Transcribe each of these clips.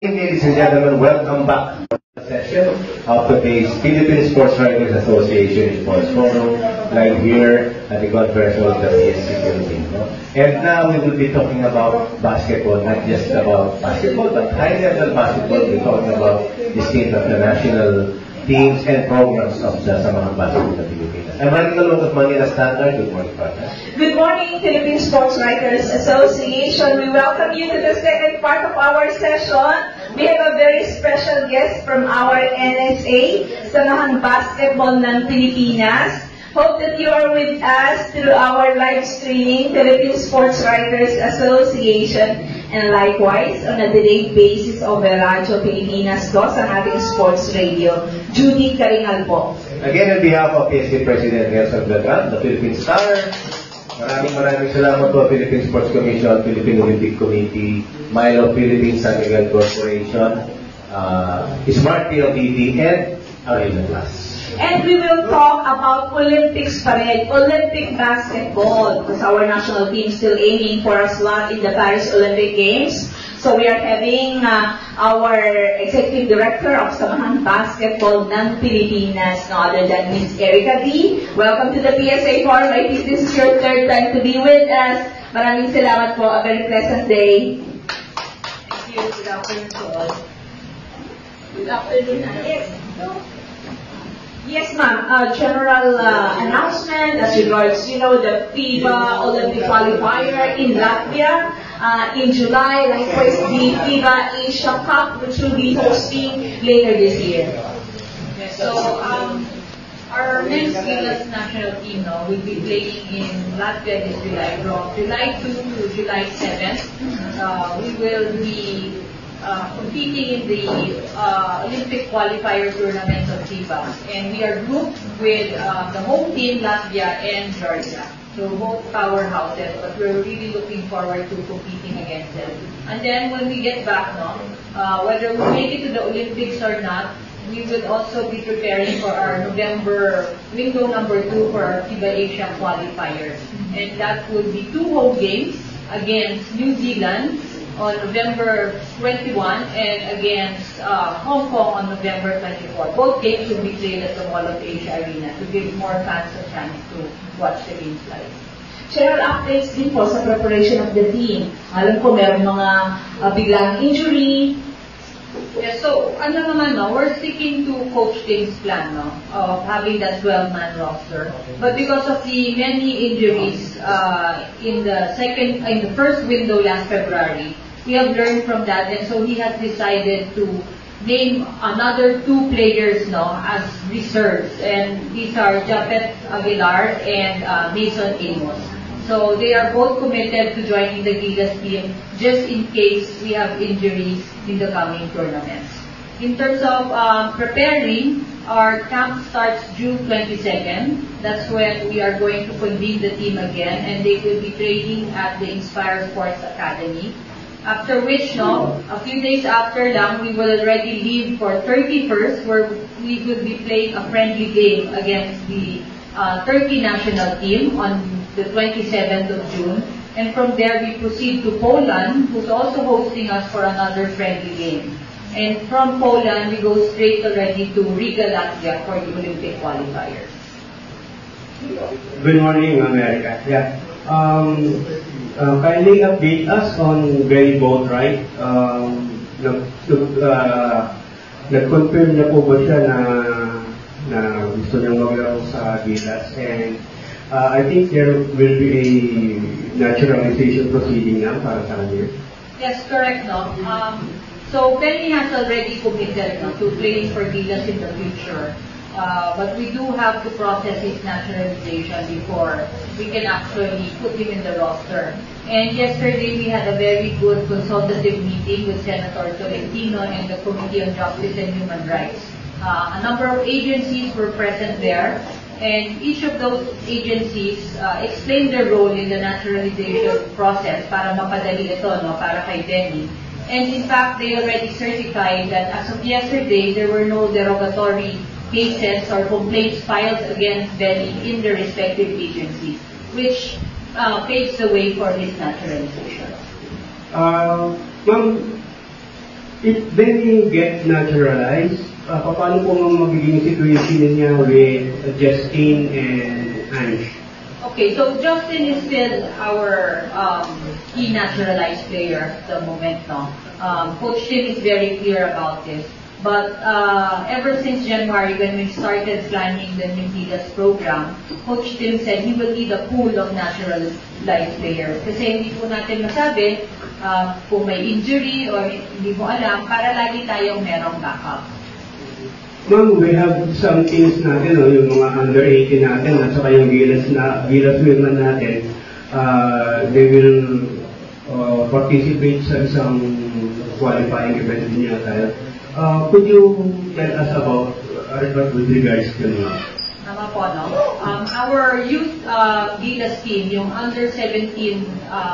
Ladies and gentlemen, welcome back to the session of today's Philippine Sports Writers Association Sports Forum, live here at the conference hall of the PSC Philippines. And now we will be talking about basketball, not just about basketball, but high-level basketball. We're talking about the state of the national teams and programs of the Samahan Basketball of the Philippines. I'm running along with Manila Standard. Good morning, partner. Good morning, Philippine Sports Writers Association. We welcome you to the second part of our session. We have a very special guest from our NSA, Samahan Basketball ng Pilipinas. Hope that you are with us through our live streaming, Philippine Sports Writers Association, and likewise on a delayed basis over Radyo Pilipinas ko sa ating sports radio. Judy Karingal po. Again, on behalf of PSC President Nelson Beltran, the Philippine Star, maraming salamat po Philippine Sports Commission, Philippine Olympic Committee, Milo Philippines, San Miguel Corporation, Smart PLDT, and Arena Class. And we will talk about Olympics pa rin, Olympic basketball, because our national team is still aiming for a slot in the Paris Olympic Games. So we are having our Executive Director of Samahan Basketball ng Pilipinas, no other than Ms. Erica D. Welcome to the PSA Forum. I think this is your third time to be with us. Maraming salamat po. A very pleasant day. Thank you. Good afternoon to all. Good afternoon. Yes. Yes, ma'am. General announcement as regards, the FIBA Olympic qualifier in Latvia in July. Likewise, the FIBA Asia Cup, which will be hosting later this year. Yes, so, our men's Gilas national team will be playing in Latvia this July, from July 2 to July 7. We will be competing in the Olympic qualifier tournament of FIBA, and we are grouped with the home team Latvia and Georgia. So both powerhouses, but we're really looking forward to competing against them. And then when we get back, whether we make it to the Olympics or not, we will also be preparing for our November window number 2 for our FIBA Asia qualifiers, and that will be 2 home games against New Zealand on November 21 and against Hong Kong on November 24. Both games will be played at the Mall of Asia Arena to give more fans a chance to watch the games live. General updates din po sa preparation of the team. Alam ko meron mga biglang injury. Yeah, so we're sticking to Coach Tim's plan of having that 12-man roster. But because of the many injuries in the first window last February, we have learned from that, and so he has decided to name another 2 players as reserves, and these are Japet Aguilar and Mason Amos. So they are both committed to joining the Gilas team just in case we have injuries in the coming tournaments. In terms of preparing, our camp starts June 22nd. That's when we are going to convene the team again, and they will be training at the Inspire Sports Academy. After which, a few days after we will already leave for 31st, where we will be playing a friendly game against the Turkey national team on the 27th of June. And from there, we proceed to Poland, who's also hosting us for another friendly game. And from Poland, we go straight already to Riga, Latvia for the Olympic qualifiers. Good morning, America. Yeah. Kindly update us on Gary Boatwright. Nag-confirm na po ba siya na gusto niyang maglaro sa Gilas, and I think there will be a naturalization proceeding now para sa kanya. Yes, correct, So Penny has already committed to playing for Gilas in the future. But we do have to process his naturalization before we can actually put him in the roster. And yesterday we had a very good consultative meeting with Senator Tolentino and the Committee on Justice and Human Rights. A number of agencies were present there, and each of those agencies explained their role in the naturalization process para mapadali ito para kay Benny. And in fact, they already certified that as of yesterday, there were no derogatory cases or complaints filed against Benny in the respective agencies, which paves the way for his naturalization. Ma'am, if then you get naturalized, paano po magiging situation niya with Justin and Ange? Okay, so Justin is still our key naturalized player at the moment, no? Coach Tim is very clear about this. But ever since January, when we started planning the New Gilas program, Coach Tim said he will need a pool of naturalized players. Kasi hindi po natin masabi kung may injury or hindi mo alam, para lagi tayong merong backup. Ma'am, we have some teams natin, no, yung mga under 18 natin, at saka yung Gilas women natin, they will participate sa isang qualifying event din niya tayo. Could you tell us about with regards to Tama po, no? Our youth Gilas team, yung under 17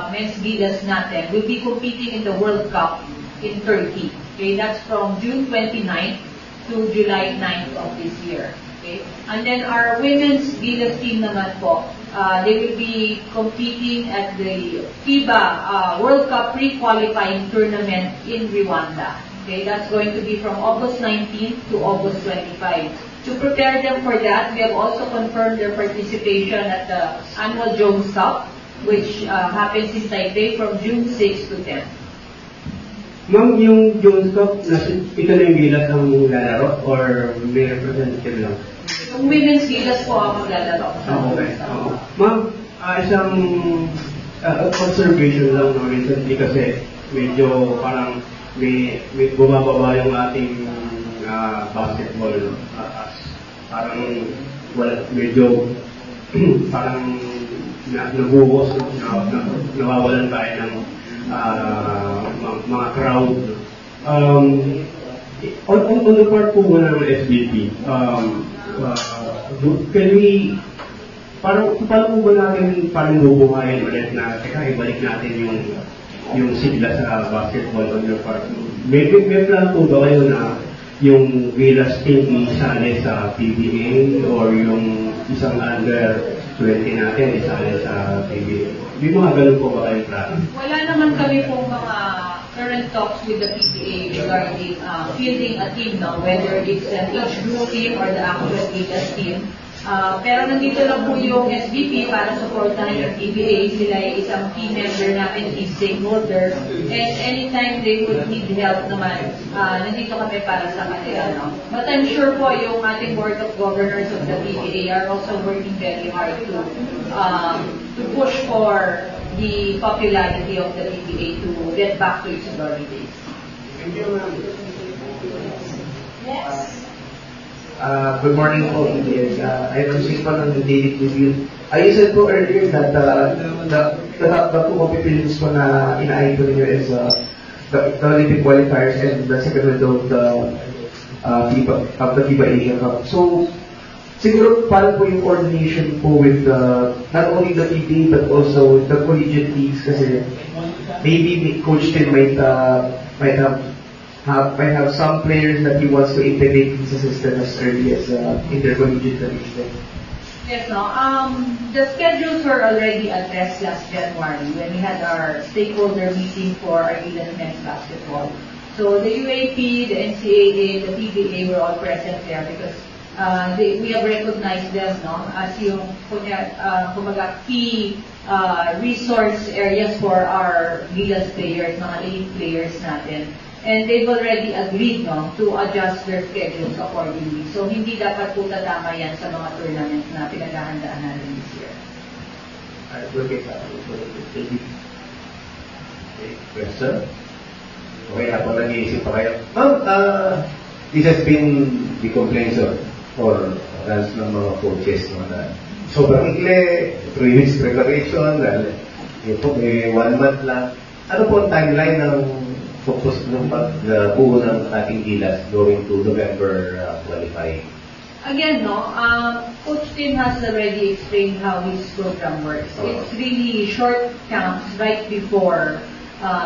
men's Gilas natin, will be competing in the World Cup in Turkey. Okay, that's from June 29th to July 9th of this year. Okay? And then our women's Gilas team naman po, they will be competing at the FIBA World Cup pre-qualifying tournament in Rwanda. Okay, that's going to be from August 19th to August 25th. To prepare them for that, we have also confirmed their participation at the annual Jones Cup, which happens in Taipei from June 6 to 10. Ma'am, yung Jones Cup, ito na yung Gilas ang lalaro or may representative lang? Yung women's Gilas po ang maglalaro. Okay. Ma'am, isang observation lang no, recently kasi medyo parang may bumababa yung ating basketball parang medyo parang nabuhos, nawawalan tayo ng mga crowd. On the part po ng SBP, can we, paano po ba natin parang bubuhayin ulit na, teka, ibalik natin yung sigla sa basketball on the part? May plan po ba kayo na yung Gilas team isali sa PBA or yung isang under 20 natin isali sa PBA? May mga ganun po ba kayong plan? Wala naman kami pong mga current talks with the PBA regarding fielding a team, no? Whether it's an age group team or the actual Gilas team. Pero nandito lang po yung SBP para supportahan yung PBA. Sila ay isang key member namin, key stakeholder. And anytime they would need help naman, nandito kami para sa kanila. No? But I'm sure po yung ating Board of Governors of the PBA are also working very hard to push for the popularity of the PBA to get back to its glory days. Thank you, ma'am. Yes. Good morning po, I'm Sipan on the Daily Review. You said po earlier that the top two competitions po na ina-eye po ninyo is the Olympic qualifiers and the second window of the FIBA Asia Cup. So, siguro paano po yung coordination po with not only the PBA but also the collegiate leagues kasi maybe Coach Tim might have some players that he wants to integrate in the system as early as intercollegiate collegiate. Yes, no. The schedules were already addressed last January when we had our stakeholder meeting for our Gilas men's basketball. So the UAP, the NCAA, the PBA were all present there because we have recognized them, no, as yung kumbaga key resource areas for our Gilas players, mga elite players natin. And they've already agreed, no, to adjust their schedules accordingly. So hindi dapat po tatama yan sa mga tournaments na pinaghahandaan natin this year. Okay, thank you. Question? Okay, habang nag-iisip pa kayo. This has been the complaints or runs ng mga coaches na sobrang ikli, 3 weeks preparation, may 1 month lang. Ano po ang timeline ng focus ng pagbuo ng ating Gilas going to November qualifying? Again, no, Coach Tim has already explained how his program works. It's really short camps right before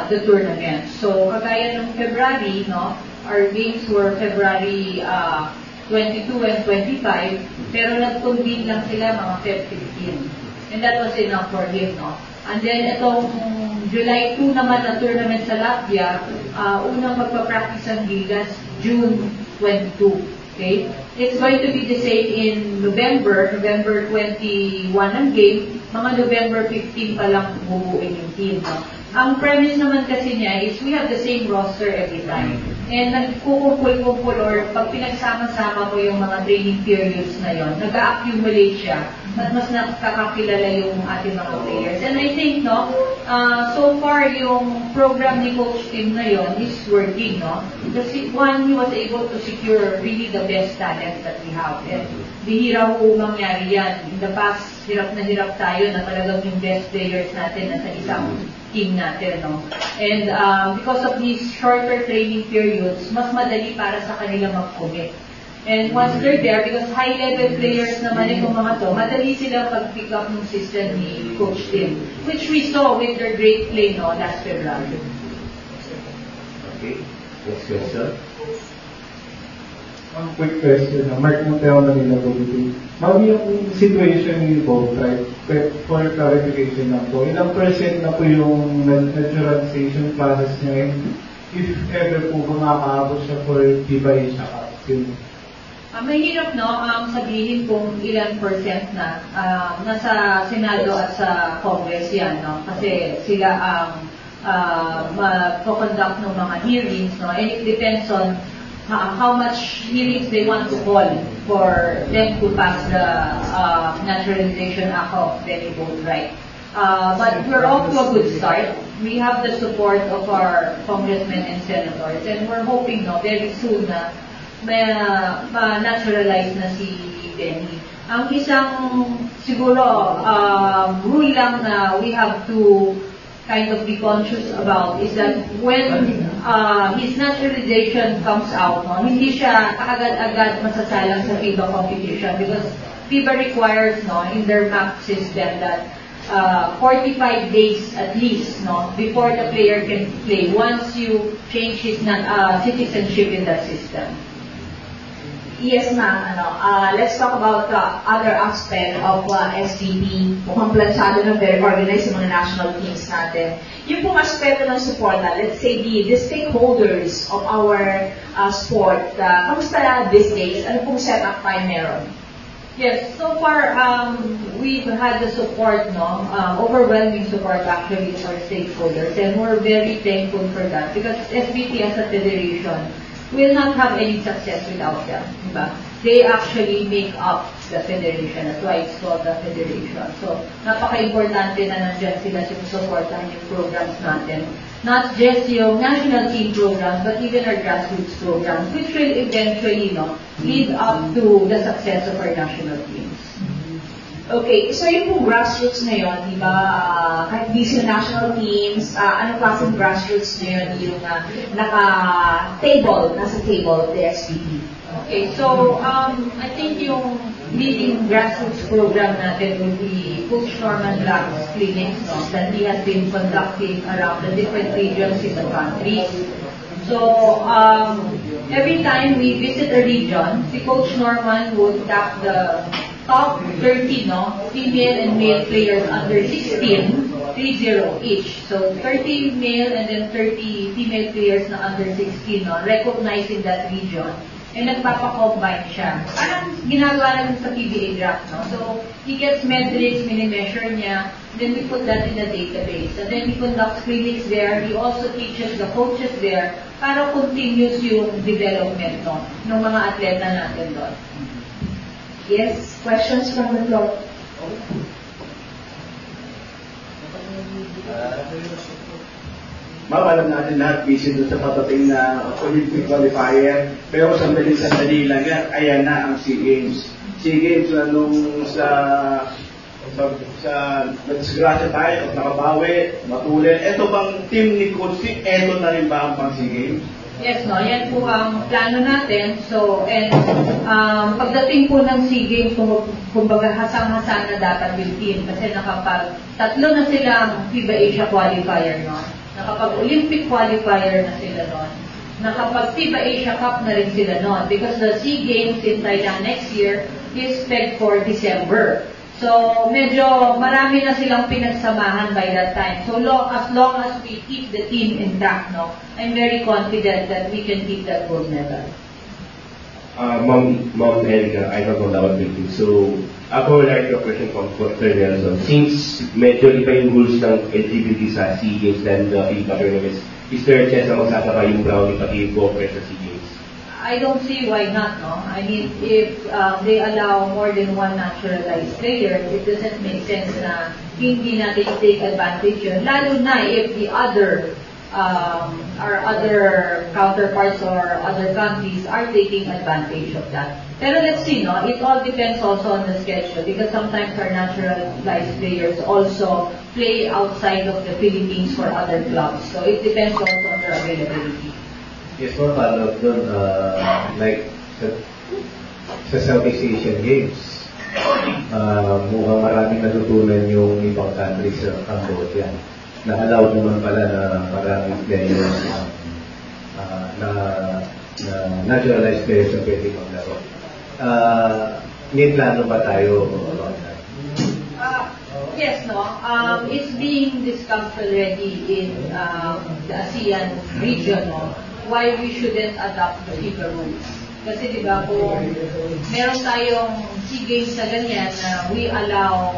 the tournament. So, kagaya ng February, no, our games were February 22 and 25, pero nag-convene lang sila mga Feb 15. And that was enough for him, no. And then, itong July 2 naman na tournament sa Latvia, unang magpa-practice ang Gilas, June 22. Okay? It's going to be the same in November 21 ang game, mga November 15 pa lang bubuin yung team. No? Ang premise naman kasi niya is we have the same roster every time. And nagkukumpul-kumpul or pag pinagsama-sama ko yung mga training periods na yon, nag-accumulate siya at mas nakakakilala yung ating mga players. And I think, no, so far yung program ni Coach Tim na yon is working, no? Kasi one, he was able to secure really the best talent that we have. And bihira ho mangyari yan. In the past, hirap na hirap tayo na talagang yung best players natin nasa isang team natin, no? And because of these shorter training periods, mas madali para sa kanila mag-commit. And once they're there, because high-level players naman itong mga to, madali sila pag-pick up ng system ni Coach Tim, which we saw with their great play, no, last February. Okay. Next question. One quick question. Mark Monteo na nila Bobby. Mami, yung situation ni Bob, right? For clarification lang po, ilang percent na po yung naturalization process niya? If ever po makakaabot siya for FIBA Asia Cup? Mahirap, no, sabihin kung ilan percent na nasa Senado at sa Congress yan, no? Kasi sila ang mag-conduct ng mga hearings, no? And it depends on how much hearings they want to call for them to pass the Naturalization Act of Benny Boatwright. But we're off to a good start. We have the support of our congressmen and senators, and we're hoping, no, very soon na ma-naturalize na si Benny. Ang isang siguro rule lang na we have to kind of be conscious about is that when his naturalization comes out, no, hindi siya agad-agad masasalang sa FIBA competition because FIBA requires, no, in their MAP system that 45 days at least, no, before the player can play once you change his citizenship in that system. Yes, ma'am. Let's talk about the other aspect of SBP. Mukhang plansyado na very organized yung mga national teams natin. Yung pong aspeto ng support na, let's say, the stakeholders of our sport, kamusta these days? Ano pong setup tayo meron? Yes, so far we've had the support, no, overwhelming support actually for stakeholders, and we're very thankful for that because SBP as a federation will not have any success without them. Diba? They actually make up the federation. That's why it's called the federation. So, napaka-importante na nandyan sila sinusuportahan yung programs natin. Not just yung national team programs, but even our grassroots programs, which will eventually, no, lead up to the success of our national teams. Okay, so yung pong grassroots na yun, di ba, kahit di sila national teams, anong klaseng grassroots na yun yung nasa table, the SBP? Okay, so I think yung leading grassroots program natin will be Coach Norman Black's clinics, no, that he has been conducting around the different regions in the country. So every time we visit a region, si Coach Norman would tap the top 30, no, female and male players under 16, 30 each. So 30 male and then 30 female players na under 16, no, recognizing that region. And nagpapa-combine siya. Parang ginagawa namin sa PBA draft, no? So, he gets metrics, mini-measure niya, then we put that in a database. And then he conducts clinics there. He also teaches the coaches there para continuous yung development, no, ng mga atleta natin doon. Yes, questions from the floor? Ma'am, alam natin lahat busy doon sa patating na Olympic qualifier, pero sandali lang yan, ayan na ang SEA Games. SEA Games na nung sa disgrasya tayo, nakabawi, matulin. Ito bang team ni Coach Tim, eto na rin ba ang pang SEA Games? Yes, no, yan po ang plano natin. So, and pagdating po ng SEA Games, kumbaga hasang-hasa na dapat yung team kasi tatlo na silang FIBA Asia qualifier, no? Nakapag-Olympic qualifier na sila noon. Nakapag-FIBA Asia Cup na rin sila noon because the SEA Games in Thailand next year is pegged for December. So, medyo marami na silang pinagsamahan by that time. So, as long as we keep the team intact, no, I'm very confident that we can keep that gold medal. Ma'am Erica, I have on our building. So, ako like a question from Dr. Nelson. Since medyo iba yung rules ng LGBT sa SEA Games than the FIBA tournaments, is there a chance na magsasaka yung Brownie pati yung Bokre sa SEA Games? I don't see why not, no? I mean, if they allow more than one naturalized player, it doesn't make sense na hindi natin take advantage yun. Lalo na if the other, our other counterparts or other countries are taking advantage of that. Pero let's see, no? It all depends also on the schedule because sometimes our naturalized players also play outside of the Philippines for other clubs. So it depends also on their availability. Yes, for follow-up dun, like, sa Southeast Asian Games, mukhang maraming natutunan yung ibang countries sa Cambodia. Na-allow naman pala na maraming players na naturalized players na pwede maglaro. May plano ba tayo about that? Yes, no. It's being discussed already in the ASEAN region, no? Why we shouldn't adopt the FIBA rules. Kasi diba kung meron tayong SEA Games na ganyan na we allow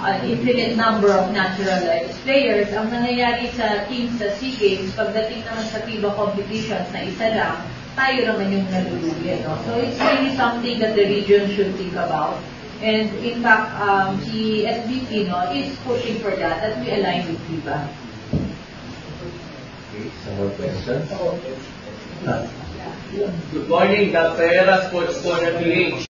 an infinite number of naturalized players, ang nangyayari sa teams sa SEA Games, pagdating naman sa FIBA competitions na isa lang, tayo naman yung nalulugi. No? So it's really something that the region should think about. And in fact, the SBP is pushing for that we align with FIBA. Some more questions? Good morning, Dr. Era, Sports Corner PH.